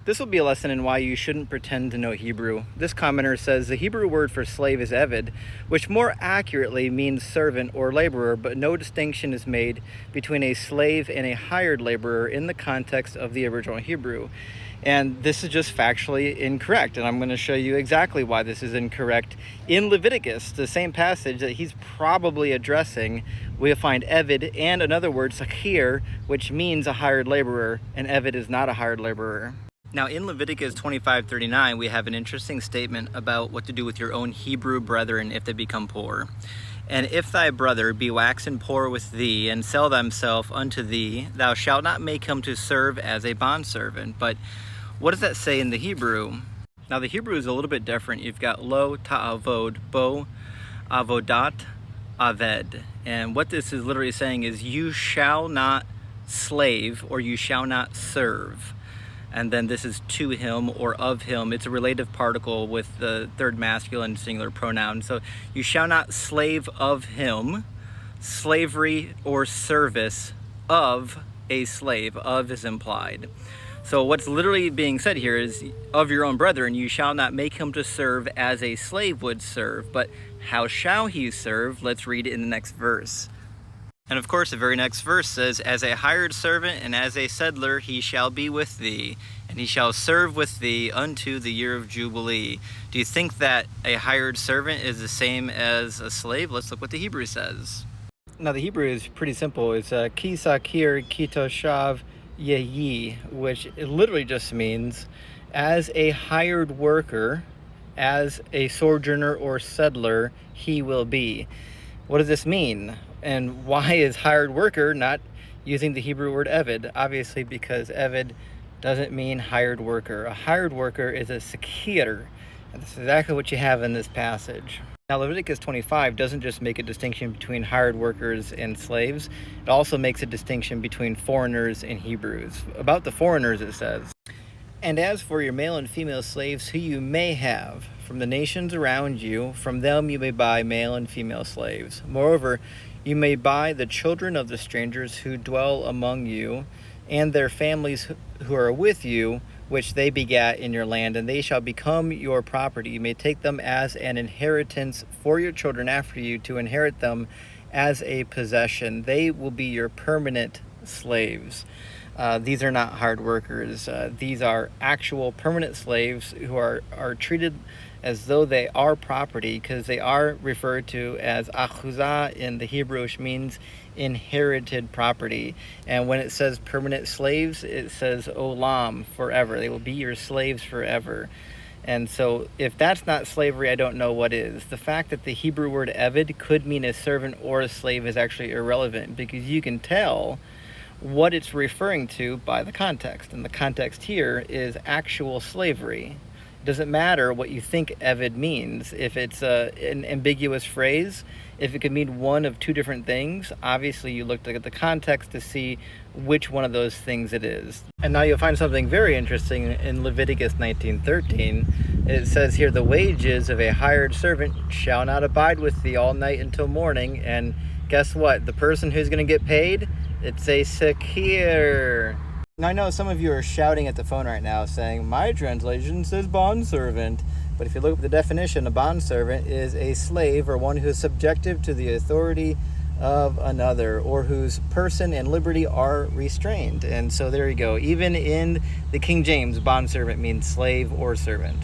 This will be a lesson in why you shouldn't pretend to know Hebrew. This commenter says the Hebrew word for slave is eved, which more accurately means servant or laborer, but no distinction is made between a slave and a hired laborer in the context of the original Hebrew. And this is just factually incorrect, and I'm going to show you exactly why this is incorrect. In Leviticus, the same passage that he's probably addressing, we'll find eved and another word, sakir, which means a hired laborer, and eved is not a hired laborer. Now, in Leviticus 25:39, we have an interesting statement about what to do with your own Hebrew brethren if they become poor. And if thy brother be waxen poor with thee, and sell himself unto thee, thou shalt not make him to serve as a bondservant. But what does that say in the Hebrew? Now, the Hebrew is a little bit different. You've got lo ta'avod, bo, avodat, aved. And what this is literally saying is you shall not slave or you shall not serve. And then this is to him or of him. It's a relative particle with the third masculine singular pronoun. So you shall not slave of him, slavery or service of a slave. Of is implied. So what's literally being said here is of your own brethren, you shall not make him to serve as a slave would serve. But how shall he serve? Let's read it in the next verse. And of course, the very next verse says, as a hired servant and as a settler he shall be with thee, and he shall serve with thee unto the year of Jubilee. Do you think that a hired servant is the same as a slave? Let's look what the Hebrew says. Now, the Hebrew is pretty simple. It's ki sakir ki toshav yehi, which it literally just means as a hired worker, as a sojourner or settler, he will be. What does this mean? And why is hired worker not using the Hebrew word eved? Obviously because eved doesn't mean hired worker. A hired worker is a sakir. And that's exactly what you have in this passage. Now, Leviticus 25 doesn't just make a distinction between hired workers and slaves. It also makes a distinction between foreigners and Hebrews. About the foreigners, it says, and as for your male and female slaves who you may have from the nations around you, from them you may buy male and female slaves. Moreover, you may buy the children of the strangers who dwell among you, and their families who are with you, which they begat in your land, and they shall become your property. You may take them as an inheritance for your children after you, to inherit them as a possession. They will be your permanent slaves. These are not hard workers. These are actual permanent slaves who are treated as though they are property, because they are referred to as achuzah in the Hebrew, which means inherited property. And when it says permanent slaves, it says olam, forever. They will be your slaves forever. And so if that's not slavery, I don't know what is. The fact that the Hebrew word eved could mean a servant or a slave is actually irrelevant, because you can tell what it's referring to by the context. And the context here is actual slavery. It doesn't matter what you think eved means. If it's an ambiguous phrase, if it could mean one of two different things, obviously you look at the context to see which one of those things it is. And now you'll find something very interesting in Leviticus 19:13. It says here, the wages of a hired servant shall not abide with thee all night until morning. And guess what? The person who's going to get paid, it's a sakir. Now, I know some of you are shouting at the phone right now saying, my translation says bondservant. But if you look up the definition, a bondservant is a slave or one who is subjective to the authority of another, or whose person and liberty are restrained. And so there you go. Even in the King James, bondservant means slave or servant.